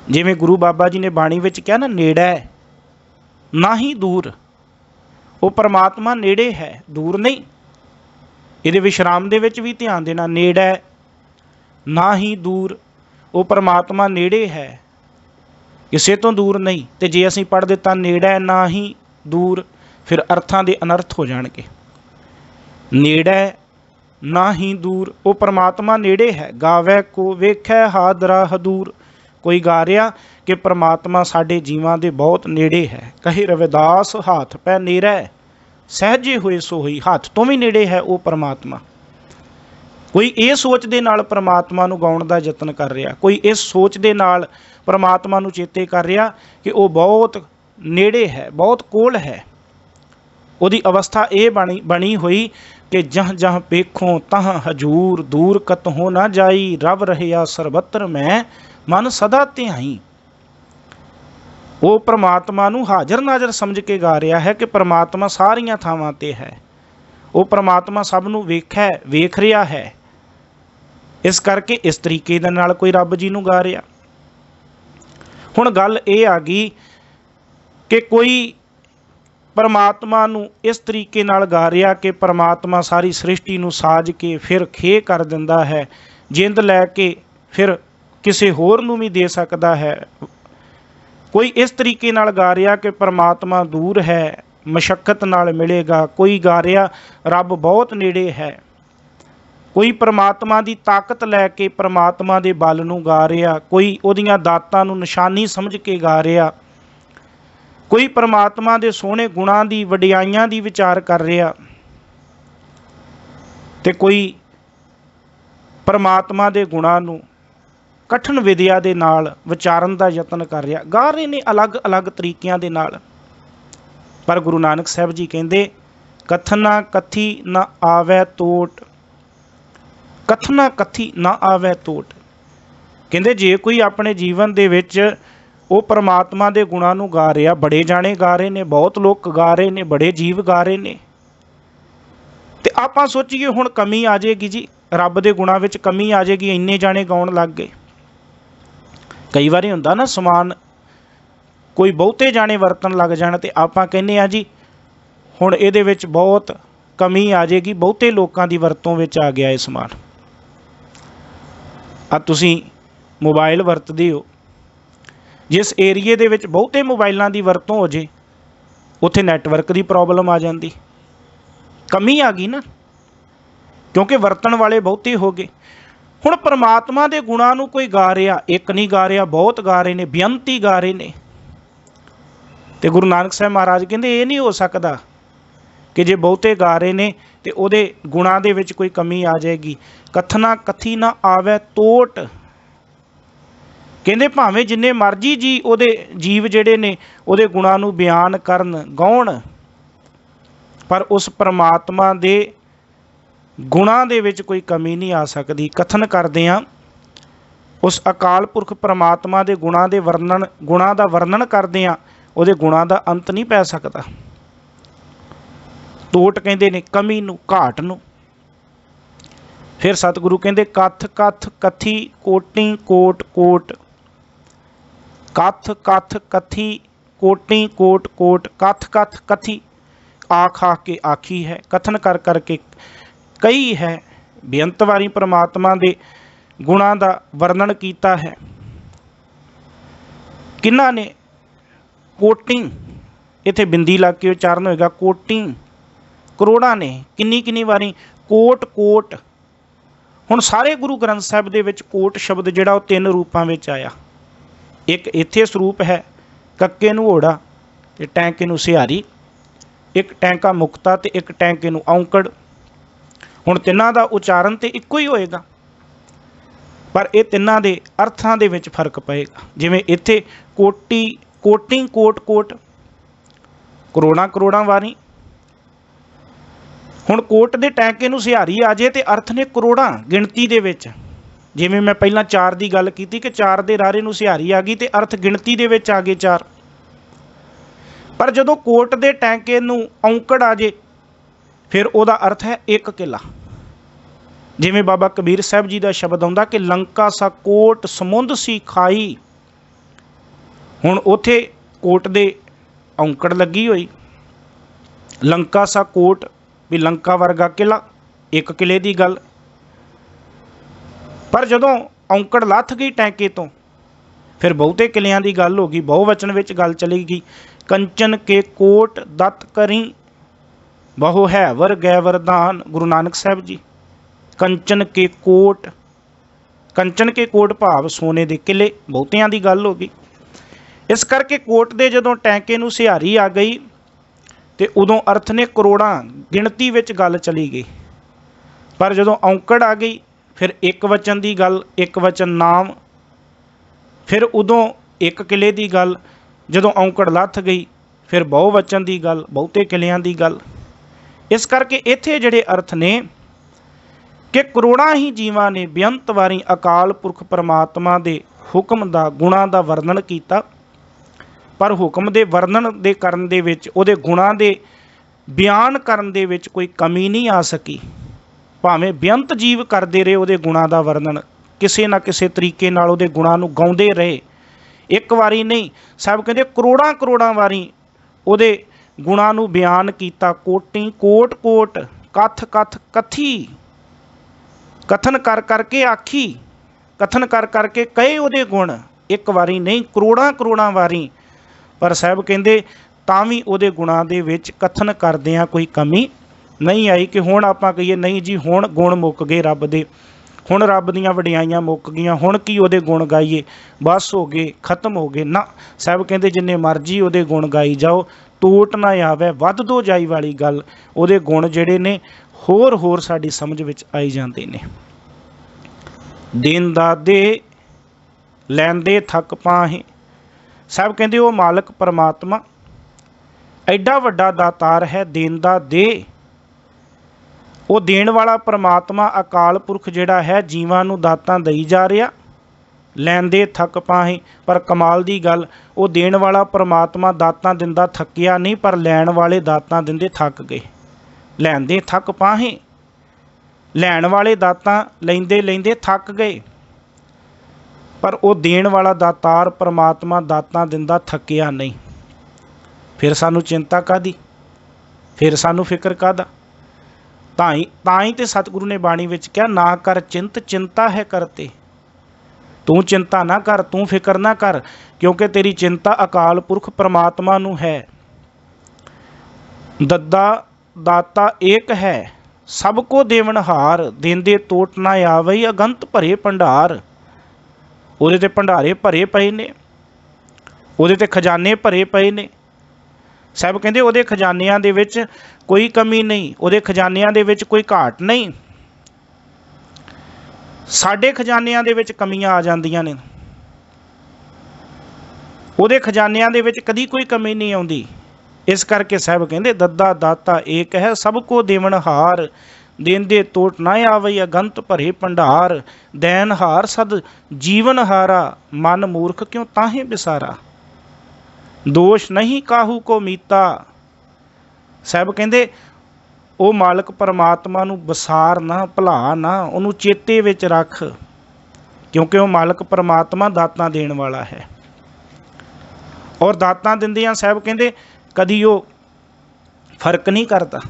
जिवें गुरु बाबा जी ने बाणी विच कहा ना, नेड़ै ना ही दूर। वो परमात्मा नेड़े है, दूर नहीं। ये विश्राम दे विच भी ध्यान देना, नेड़ै ना ही दूर। वो परमात्मा नेड़े है, किसे तो दूर नहीं। तो जे असीं पढ़ दिता नेड़ै ना ही दूर, फिर अर्थां दे अनर्थ हो जाणगे। नेड़ै ना ही दूर, वो परमात्मा नेड़े है। गावै को वेखै हादरा हदूर। कोई गा रहा कि परमात्मा साडे जीवां दे बहुत नेड़े है। कहे रविदास हाथ पै नेरै, सहजे होए सो होई। हाथ तो भी नेड़े है वो परमात्मा। कोई ये सोच दे नाल परमात्मा नूं गाउण दा यतन कर रहा, कोई इस सोच दे नाल परमात्मा नूं चेते कर रहा कि वो बहुत नेड़े है, बहुत कोल है। उहदी अवस्था ये बनी हुई कि जह जह पेखों तह हजूर, दूर कतहों ना जाई, रब रहिया सर्वत्र मैं मन सदा ध्याई। वो परमात्मा नूं हाजर नाजर समझ के गा रहा है कि परमात्मा सारियां थावां ते है। वो परमात्मा सब नूं वेख रहा है। इस करके इस तरीके दे नाल कोई रब जी नूं गा रहा। हुण गल ये आ गई कि कोई परमात्मा नूं इस तरीके नाल गा रहा कि परमात्मा सारी सृष्टि नूं साज के फिर खे कर दिंदा है, जिंद लैके फिर किसी होर नूं भी दे सकदा है। कोई इस तरीके नाल गा रहा कि परमात्मा दूर है, मशक्कत नाल मिलेगा। कोई गा रहा रब बहुत नेड़े है। कोई परमात्मा की ताकत लैके परमात्मा के बल नूं गा रहा, कोई उहदियां दातां नूं निशानी समझ के गा रहा, कोई परमात्मा के सोहणे गुणां की वडियाइयां की विचार कर रहा, ते कोई परमात्मा के गुणां नूं कठिन विद्या के नाल विचारन का यतन कर रहा। गा रहे ने अलग अलग तरीकों के नाल। पर गुरु नानक साहब जी कहते कथना कथी न आवे टोट, कथना कथी ना आवे टोट। कहते जे कोई अपने जीवन दे विच वो परमात्मा के गुणां नूं गा रहा, बड़े जाने गा रहे ने, बहुत लोग गा रहे ने, बड़े जीव गा रहे ने, ते आपां सोचीए हुण कमी आ जाएगी जी, रब के गुणां विच कमी आ जाएगी, इन्ने जाने गाउण लग गए। कई बार हुंदा ना समान कोई बहुते जाने वरतन लग जाण ते आपां कहने आ जी हुण इहदे विच बहुत कमी आ जाएगी, बहुते लोकां दी वरतों विच आ गया ये समान। आ तुसीं मोबाइल वरतदे हो, जिस एरिए दे विच बहुते मोबाइलों की वरतों हो जे उत्थे नैटवर्क की प्रॉब्लम आ जाती, कमी आ गई ना, क्योंकि वरतन वाले बहुते हो गए। हुण परमात्मा के गुणां नूं कोई गा रहा, एक नहीं गा रहा, बहुत गा रहे ने, बेअंती गा रहे ने। ते गुरु नानक साहब महाराज कहते ये नहीं हो सकता कि जे बहुते गा रहे ने ते उहदे गुणां दे विच कोई कमी आ जाएगी। कथना कथी ना आवे टोट। कहते भावें जिन्ने मर्जी जी उहदे जीव जिहड़े ने उहदे गुणां नूं बयान करन, गाउण, पर उस परमात्मा दे गुणां दे विच कोई कमी नहीं आ सकती। कथन करदिआं उस अकाल पुरख परमात्मा के गुणां दे वर्णन, गुणां दा वर्णन करदिआं उहदे गुणां दा अंत नहीं पै सकता। टोट कहते ने कमी नूं, घाट नूं। फिर सतगुरु कहते कथ कथ कथी कोटि कोट कोट, कथ कथ कथी कोटि कोट कोट। कथ कथ कथी आख आख के आखी है, कथन कर करके कई है, बेअंत वारी परमात्मा के गुणां दा वर्णन किया है। किन्हां ने कोटि, इत्थे बिंदी लग के उच्चारण होएगा कोटि, करोड़ां ने, किन्नी किन्नी वारी कोट कोट। हुण सारे गुरु ग्रंथ साहिब दे विच कोट शब्द जिहड़ा वो 3 रूपां विच आया। एक इत्थे स्वरूप है कक्के नूं घोड़ा ते टैंके नूं सिहारी, एक टैंका मुक्ता ते एक टैंके नूं औंकड़। हुण तिन्हां दा उच्चारण ते इक्को ही होएगा, पर ये तिन्हां दे अर्थां दे विच फर्क पएगा। जिवें इत्थे कोटि कोटि कोट कोट, करोड़ां करोड़ां वारी। हुण कोट दे टैंके नूं सिहारी आ जाए तो अर्थ ने करोड़ां गिणती दे विच। जिवें मैं पहलां 4 की गल की कि 4 दे रारे नूं सिहारी आ गई तो अर्थ गिणती दे विच आ गए 4। पर जदों कोट दे टैंके नूं औंकड़ आ जाए फिर उहदा अर्थ है 1 किला। जिवें बाबा कबीर साहब जी का शब्द आउंदा कि लंका सा कोट समुंद सी खाई, ਹੁਣ ਉੱਥੇ ਕੋਟ ਦੇ ਔਂਕੜ ਲੱਗੀ ਹੋਈ, ਲੰਕਾ ਸਾ ਕੋਟ, ਵੀ ਲੰਕਾ ਵਰਗਾ ਕਿਲਾ, ਇੱਕ ਕਿਲੇ ਦੀ ਗੱਲ। ਪਰ ਜਦੋਂ ਔਂਕੜ ਲੱਥ ਗਈ ਟੈਂਕੇ ਤੋਂ, ਫਿਰ ਬਹੁਤੇ ਕਿਲਿਆਂ ਦੀ ਗੱਲ ਹੋ ਗਈ, ਬਹੁਵਚਨ ਵਿੱਚ ਗੱਲ ਚਲੀ ਗਈ। ਕੰਚਨ ਕੇ ਕੋਟ ਦਤ ਕਰੀ, ਬਹੁ ਹੈ ਵਰ ਗੈ ਵਰਦਾਨ। ਗੁਰੂ ਨਾਨਕ ਸਾਹਿਬ ਜੀ, ਕੰਚਨ ਕੇ ਕੋਟ, ਕੰਚਨ ਕੇ ਕੋਟ ਭਾਵ ਸੋਨੇ ਦੇ ਕਿਲੇ, ਬਹੁਤਿਆਂ ਦੀ ਗੱਲ ਹੋ ਗਈ। ਇਸ ਕਰਕੇ ਕੋਟ ਦੇ ਜਦੋਂ ਟੈਂਕੇ ਨੂੰ ਸਿਹਾਰੀ ਆ ਗਈ ਤੇ ਉਦੋਂ ਅਰਥ ਨੇ ਕਰੋੜਾਂ ਗਿਣਤੀ ਵਿੱਚ ਗੱਲ ਚਲੀ ਗਈ। ਪਰ ਜਦੋਂ ਔਂਕੜ ਆ ਗਈ, ਫਿਰ ਇੱਕ ਵਚਨ ਦੀ ਗੱਲ, ਇੱਕ ਵਚਨ ਨਾਮ, ਫਿਰ ਉਦੋਂ ਇੱਕ ਕਿਲੇ ਦੀ ਗੱਲ। ਜਦੋਂ ਔਂਕੜ ਲੱਥ ਗਈ, ਫਿਰ ਬਹੁਵਚਨ ਦੀ ਗੱਲ, ਬਹੁਤੇ ਕਿਲਿਆਂ ਦੀ ਗੱਲ। ਇਸ ਕਰਕੇ ਇੱਥੇ ਜਿਹੜੇ ਅਰਥ ਨੇ ਕਿ ਕਰੋੜਾਂ ਹੀ ਜੀਵਾਂ ਨੇ ਬੇਅੰਤ ਵਾਰੀ ਅਕਾਲ ਪੁਰਖ ਪਰਮਾਤਮਾ ਦੇ ਹੁਕਮ ਦਾ, ਗੁਣਾਂ ਦਾ ਵਰਣਨ ਕੀਤਾ। ਪਰ ਹੁਕਮ ਦੇ ਵਰਣਨ ਦੇ ਕਰਨ ਦੇ ਵਿੱਚ, ਉਹਦੇ ਗੁਣਾਂ ਦੇ ਬਿਆਨ ਕਰਨ ਦੇ ਵਿੱਚ ਕੋਈ ਕਮੀ ਨਹੀਂ ਆ ਸਕੀ। ਭਾਵੇਂ ਬੇਅੰਤ ਜੀਵ ਕਰਦੇ ਰਹੇ ਉਹਦੇ ਗੁਣਾਂ ਦਾ ਵਰਣਨ, ਕਿਸੇ ਨਾ ਕਿਸੇ ਤਰੀਕੇ ਨਾਲ ਉਹਦੇ ਗੁਣਾਂ ਨੂੰ ਗਾਉਂਦੇ ਰਹੇ। ਇੱਕ ਵਾਰੀ ਨਹੀਂ, ਸਾਹਿਬ ਕਹਿੰਦੇ ਕਰੋੜਾਂ ਕਰੋੜਾਂ ਵਾਰੀ ਉਹਦੇ ਗੁਣਾਂ ਨੂੰ ਬਿਆਨ ਕੀਤਾ। ਕੋਟੀ ਕੋਟ ਕੋਟ, ਕਥ ਕਥ ਕਥੀ, ਕਥਨ ਕਰ ਕਰਕੇ ਆਖੀ, ਕਥਨ ਕਰ ਕਰਕੇ ਕਹੇ ਉਹਦੇ ਗੁਣ। ਇੱਕ ਵਾਰੀ ਨਹੀਂ, ਕਰੋੜਾਂ ਕਰੋੜਾਂ ਵਾਰੀ। ਪਰ ਸਾਹਿਬ ਕਹਿੰਦੇ ਤਾਂ ਵੀ ਉਹਦੇ ਗੁਣਾਂ ਦੇ ਵਿੱਚ ਕਥਨ ਕਰਦਿਆਂ ਕੋਈ ਕਮੀ ਨਹੀਂ ਆਈ ਕਿ ਹੁਣ ਆਪਾਂ ਕਹੀਏ ਨਹੀਂ ਜੀ ਹੁਣ ਗੁਣ ਮੁੱਕ ਗਏ ਰੱਬ ਦੇ, ਹੁਣ ਰੱਬ ਦੀਆਂ ਵਡਿਆਈਆਂ ਮੁੱਕ ਗਈਆਂ, ਹੁਣ ਕੀ ਉਹਦੇ ਗੁਣ ਗਾਈਏ, ਬਸ ਹੋ ਗਏ, ਖਤਮ ਹੋ ਗਏ। ਨਾ, ਸਾਹਿਬ ਕਹਿੰਦੇ ਜਿੰਨੇ ਮਰਜ਼ੀ ਉਹਦੇ ਗੁਣ ਗਾਈ ਜਾਓ, ਟੋਟ ਨਾ ਆਵੇ, ਵੱਧ ਦੋ ਜਾਈ ਵਾਲੀ ਗੱਲ। ਉਹਦੇ ਗੁਣ ਜਿਹੜੇ ਨੇ ਹੋਰ ਹੋਰ ਸਾਡੀ ਸਮਝ ਵਿੱਚ ਆਈ ਜਾਂਦੇ ਨੇ। ਦੇਂਦਾ ਦੇ ਲੈਂਦੇ ਥੱਕ ਪਾਹੇ, ਸਾਹਿਬ ਕਹਿੰਦੇ ਉਹ ਮਾਲਕ ਪਰਮਾਤਮਾ ਐਡਾ ਵੱਡਾ ਦਾਤਾਰ ਹੈ, ਦੇਂਦਾ ਦੇ। ਉਹ ਦੇਣ ਵਾਲਾ ਪਰਮਾਤਮਾ ਅਕਾਲ ਪੁਰਖ ਜਿਹੜਾ ਹੈ, ਜੀਵਾਂ ਨੂੰ ਦਾਤਾਂ ਦਈ ਜਾ ਰਿਹਾ। ਲੈਂਦੇ ਥੱਕ ਪਾਹੇ, ਪਰ ਕਮਾਲ ਦੀ ਗੱਲ, ਉਹ ਦੇਣ ਵਾਲਾ ਪਰਮਾਤਮਾ ਦਾਤਾਂ ਦਿੰਦਾ ਥੱਕਿਆ ਨਹੀਂ, ਪਰ ਲੈਣ ਵਾਲੇ ਦਾਤਾਂ ਦਿੰਦੇ ਥੱਕ ਗਏ। ਲੈਂਦੇ ਥੱਕ ਪਾਹੇ, ਲੈਣ ਵਾਲੇ ਦਾਤਾਂ ਲੈਂਦੇ ਲੈਂਦੇ ਥੱਕ ਗਏ, ਪਰ ਉਹ ਦੇਣ ਵਾਲਾ ਦਾਤਾਰ ਪਰਮਾਤਮਾ ਦਾਤਾਂ ਦਿੰਦਾ ਥੱਕਿਆ ਨਹੀਂ। ਫਿਰ ਸਾਨੂੰ ਚਿੰਤਾ ਕਾਹਦੀ, ਫਿਰ ਸਾਨੂੰ ਫਿਕਰ ਕਾਹਦਾ। ਤਾਂ ਹੀ ਤੇ ਸਤਿਗੁਰੂ ਨੇ ਬਾਣੀ ਵਿੱਚ ਕਿਹਾ, ਨਾ ਕਰ ਚਿੰਤ ਚਿੰਤਾ ਹੈ ਕਰਤੇ। ਤੂੰ ਚਿੰਤਾ ਨਾ ਕਰ, ਤੂੰ ਫਿਕਰ ਨਾ ਕਰ, ਕਿਉਂਕਿ ਤੇਰੀ ਚਿੰਤਾ ਅਕਾਲ ਪੁਰਖ ਪਰਮਾਤਮਾ ਨੂੰ ਹੈ। ਦੱਦਾ ਦਾਤਾ ਏਕ ਹੈ, ਸਭ ਕੋ ਦੇਵਨਹਾਰ। ਦੇਂਦੇ ਤੋਟ ਨਾ ਆਵਈ, ਅਗੰਤ ਭਰੇ ਭੰਡਾਰ। ਉਹਦੇ ਤੇ ਭੰਡਾਰੇ ਭਰੇ ਪਏ ਨੇ, ਉਹਦੇ ਤੇ ਖਜ਼ਾਨੇ ਭਰੇ ਪਏ ਨੇ। ਸਾਹਿਬ ਕਹਿੰਦੇ ਉਹਦੇ ਖਜ਼ਾਨਿਆਂ ਦੇ ਵਿੱਚ ਕੋਈ ਕਮੀ ਨਹੀਂ, ਉਹਦੇ ਖਜ਼ਾਨਿਆਂ ਦੇ ਵਿੱਚ ਕੋਈ ਘਾਟ ਨਹੀਂ। ਸਾਡੇ ਖਜ਼ਾਨਿਆਂ ਦੇ ਵਿੱਚ ਕਮੀਆਂ ਆ ਜਾਂਦੀਆਂ ਨੇ, ਉਹਦੇ ਖਜ਼ਾਨਿਆਂ ਦੇ ਵਿੱਚ ਕਦੀ ਕੋਈ ਕਮੀ ਨਹੀਂ ਆਉਂਦੀ। ਇਸ ਕਰਕੇ ਸਾਹਿਬ ਕਹਿੰਦੇ ਦੱਦਾ ਦਾਤਾ ਏਕ ਹੈ, ਸਭ ਕੋ ਦੇਵਨਹਾਰ। ਦੇਂਦੇ ਤੋਟ ਨਾ ਆਵਈ, ਅਗੰਤ ਭਰੇ ਭੰਡਾਰ। ਦੈਨਹਾਰ ਸਦ ਜੀਵਨ ਹਾਰਾ, ਮਨ ਮੂਰਖ ਕਿਉਂ ਤਾਹੇ ਬਿਸਾਰਾ। ਦੋਸ਼ ਨਹੀਂ ਕਾਹੂ ਕੋ ਮੀਤਾ। ਸਾਹਿਬ ਕਹਿੰਦੇ ਉਹ ਮਾਲਕ ਪਰਮਾਤਮਾ ਨੂੰ ਵਿਸਾਰ ਨਾ, ਭੁਲਾ ਨਾ, ਉਹਨੂੰ ਚੇਤੇ ਵਿੱਚ ਰੱਖ, ਕਿਉਂਕਿ ਉਹ ਮਾਲਕ ਪਰਮਾਤਮਾ ਦਾਤਾਂ ਦੇਣ ਵਾਲਾ ਹੈ। ਔਰ ਦਾਤਾਂ ਦਿੰਦਿਆਂ ਸਾਹਿਬ ਕਹਿੰਦੇ ਕਦੀ ਉਹ ਫਰਕ ਨਹੀਂ ਕਰਦਾ।